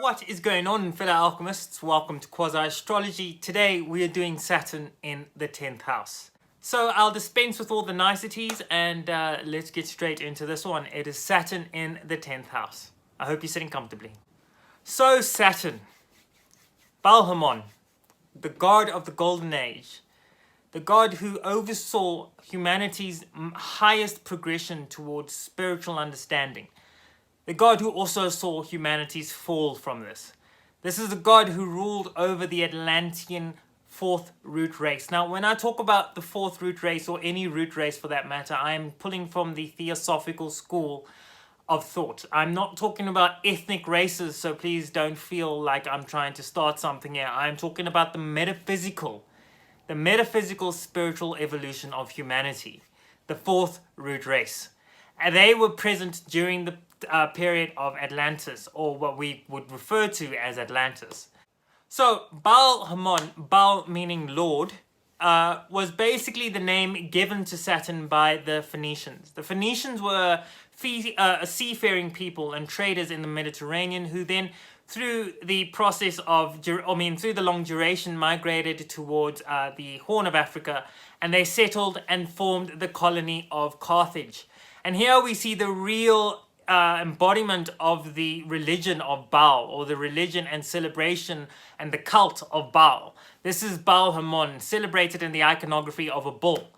What is going on, fellow alchemists? Welcome to Quasi Astrology. Today we are doing Saturn in the 10th house. So I'll dispense with all the niceties and let's get straight into this one. It is Saturn in the 10th house. I hope you're sitting comfortably. So Saturn, Balhamon, the god of the golden age, the god who oversaw humanity's highest progression towards spiritual understanding, the god who also saw humanity's fall from this. This is the god who ruled over the Atlantean fourth root race. Now, when I talk about the fourth root race, or any root race for that matter, I am pulling from the theosophical school of thought. I'm not talking about ethnic races, so please don't feel like I'm trying to start something here. I'm talking about the metaphysical spiritual evolution of humanity, the fourth root race. And they were present during the period of Atlantis, or what we would refer to as Atlantis. So Baal-Hamon, Baal meaning Lord, was basically the name given to Saturn by the Phoenicians. The Phoenicians were a seafaring people and traders in the Mediterranean who then, through the process of, through the long duration, migrated towards the Horn of Africa, and they settled and formed the colony of Carthage. And here we see the real embodiment of the religion of Baal, or the religion and celebration and the cult of Baal. This is Baal-Hamon, celebrated in the iconography of a bull.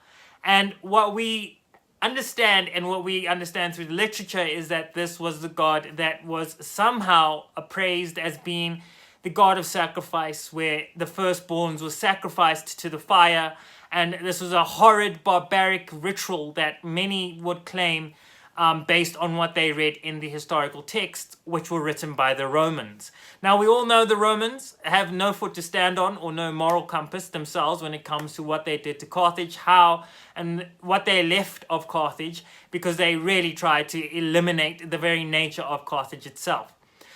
And what we understand, and what we understand through the literature, is that this was the god that was somehow appraised as being the god of sacrifice, where the firstborns were sacrificed to the fire. And this was a horrid, barbaric ritual that many would claim based on what they read in the historical texts, which were written by the Romans. Now, we all know the Romans have no foot to stand on, or no moral compass themselves when it comes to what they did to Carthage, how and what they left of Carthage, because they really tried to eliminate the very nature of Carthage itself.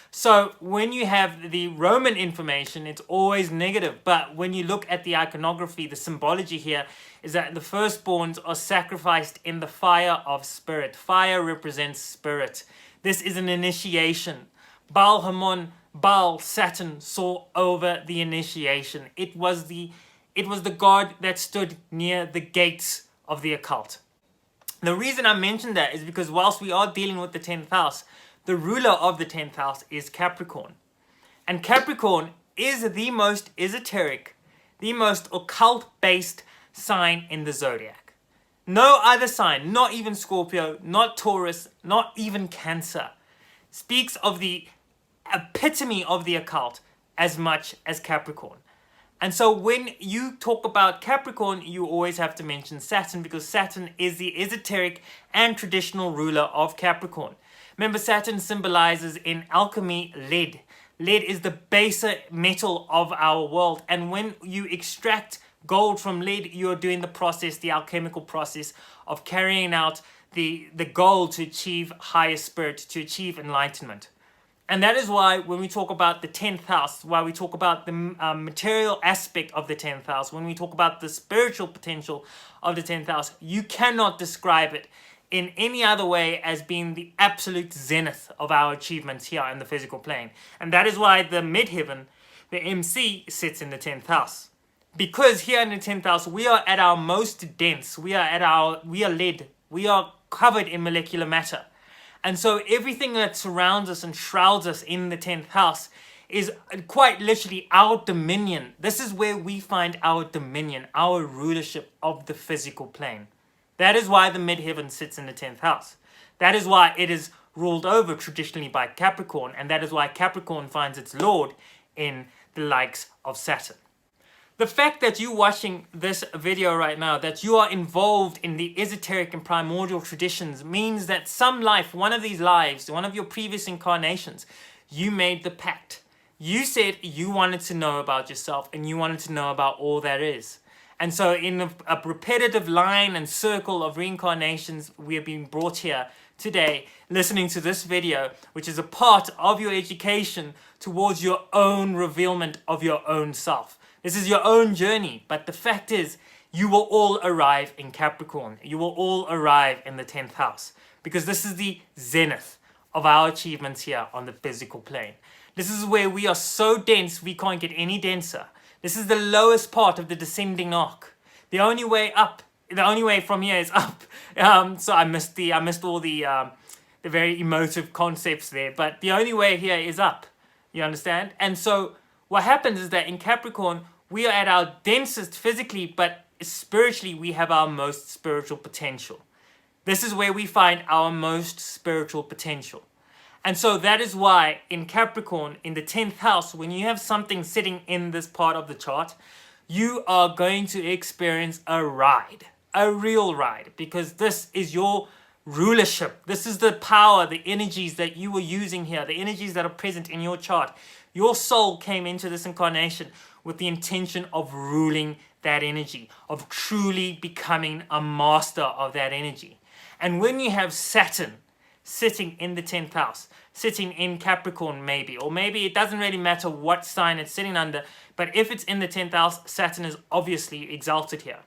So when you have the Roman information, it's always negative. But when you look at the iconography, the symbology here is that the firstborns are sacrificed in the fire of spirit. Fire represents spirit. This is an initiation. Baal-Hamon, Baal, Saturn, saw over the initiation. It was the god that stood near the gates of the occult. The reason I mentioned that is because whilst we are dealing with the 10th house, the ruler of the 10th house is Capricorn. And Capricorn is the most esoteric, the most occult-based sign in the zodiac. No other sign, not even Scorpio, not Taurus, not even Cancer, speaks of the epitome of the occult as much as Capricorn. And so when you talk about Capricorn, you always have to mention Saturn, because Saturn is the esoteric and traditional ruler of Capricorn. Remember, Saturn symbolizes in alchemy lead. Lead is the baser metal of our world. And when you extract gold from lead, you're doing the process, the alchemical process of carrying out the goal to achieve higher spirit, to achieve enlightenment. And that is why when we talk about the 10th house, why we talk about the material aspect of the 10th house, when we talk about the spiritual potential of the 10th house, you cannot describe it in any other way as being the absolute zenith of our achievements here in the physical plane. And that is why the Midheaven, the MC, sits in the 10th house. Because here in the 10th house, we are at our most dense, we are lead, we are covered in molecular matter. And so everything that surrounds us and shrouds us in the 10th house is quite literally our dominion. This is where we find our dominion, our rulership of the physical plane. That is why the Midheaven sits in the 10th house. That is why it is ruled over traditionally by Capricorn, and that is why Capricorn finds its lord in the likes of Saturn. The fact that you're watching this video right now, that you are involved in the esoteric and primordial traditions, means that some life, one of these lives, one of your previous incarnations, you made the pact. You said you wanted to know about yourself, and you wanted to know about all there is. And so in a repetitive line and circle of reincarnations, we have been brought here today listening to this video, which is a part of your education towards your own revealment of your own self. This is your own journey, but the fact is, you will all arrive in Capricorn. You will all arrive in the 10th house, because this is the zenith of our achievements here on the physical plane. This is where we are so dense we can't get any denser. This is the lowest part of the descending arc. The only way up, the only way from here is up. So I missed all the very emotive concepts there. But the only way here is up. You understand? And so what happens is that in Capricorn, we are at our densest physically, but spiritually we have our most spiritual potential. This is where we find our most spiritual potential. And so that is why in Capricorn, in the 10th house, when you have something sitting in this part of the chart, you are going to experience a ride, a real ride, because this is your rulership. This is the power, the energies that you were using here, the energies that are present in your chart. Your soul came into this incarnation with the intention of ruling that energy, of truly becoming a master of that energy. And when you have Saturn sitting in the 10th house, sitting in Capricorn maybe, or maybe it doesn't really matter what sign it's sitting under, but if it's in the 10th house, Saturn is obviously exalted here.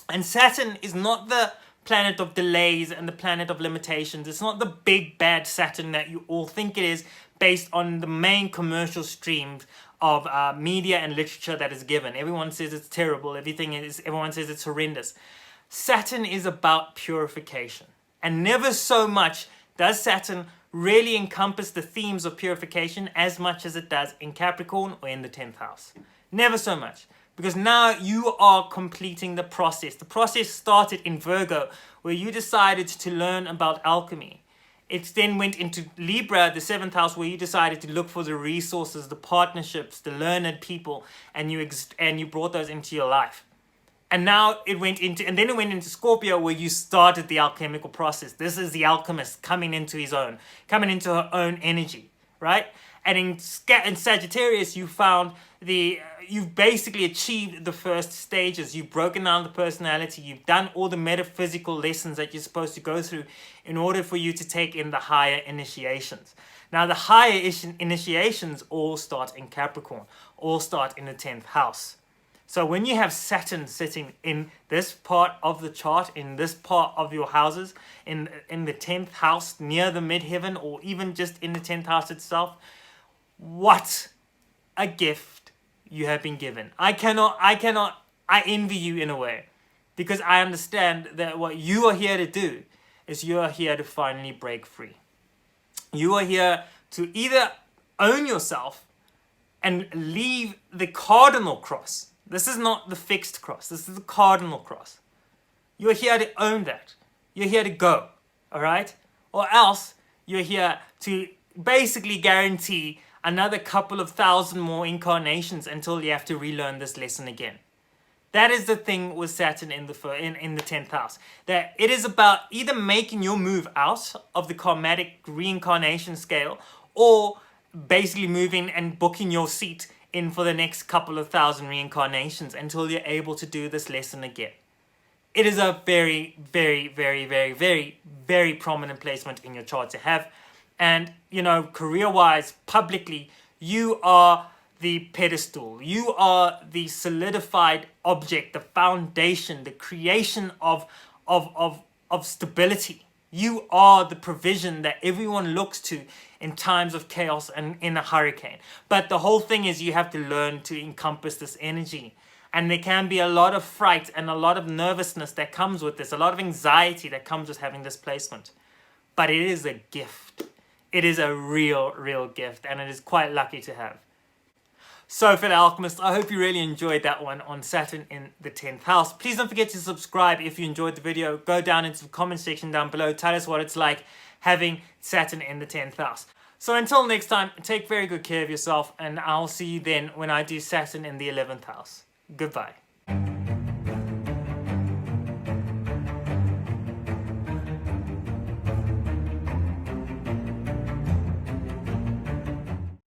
And Saturn is not the planet of delays and the planet of limitations. It's not the big bad Saturn that you all think it is, based on the main commercial streams of media and literature that is given. Everyone says it's terrible, everyone says it's horrendous. Saturn is about purification. And never so much does Saturn really encompass the themes of purification as much as it does in Capricorn or in the 10th house. Never so much. Because now you are completing the process. The process started in Virgo, where you decided to learn about alchemy. It then went into Libra, the 7th house, where you decided to look for the resources, the partnerships, the learned people, and you brought those into your life. And now it went into Scorpio, where you started the alchemical process. This is the alchemist coming into his own, coming into her own energy, right? And in Sagittarius, you've basically achieved the first stages. You've broken down the personality. You've done all the metaphysical lessons that you're supposed to go through in order for you to take in the higher initiations. Now, the higher initiations all start in Capricorn, all start in the 10th house. So when you have Saturn sitting in this part of the chart, in this part of your houses, in the 10th house, near the midheaven, or even just in the 10th house itself, what a gift you have been given. I envy you in a way, because I understand that what you are here to do is you are here to finally break free. You are here to either own yourself and leave the cardinal cross. This is not the fixed cross. This is the cardinal cross. You're here to own that. You're here to go. All right? Or else you're here to basically guarantee another couple of thousand more incarnations until you have to relearn this lesson again. That is the thing with Saturn in the 10th house. That it is about either making your move out of the karmatic reincarnation scale, or basically moving and booking your seat in for the next couple of thousand reincarnations until you're able to do this lesson again. It is a very, very, very, very, very, very prominent placement in your chart to have. And, career-wise, publicly, you are the pedestal. You are the solidified object, the foundation, the creation of stability. You are the provision that everyone looks to in times of chaos and in a hurricane. But the whole thing is you have to learn to encompass this energy. And there can be a lot of fright and a lot of nervousness that comes with this, a lot of anxiety that comes with having this placement. But it is a gift. It is a real, real gift, and it is quite lucky to have. So, fellow alchemists, I hope you really enjoyed that one on Saturn in the 10th house. Please don't forget to subscribe if you enjoyed the video. Go down into the comment section down below. Tell us what it's like having Saturn in the 10th house. So until next time, take very good care of yourself, and I'll see you then when I do Saturn in the 11th house. Goodbye.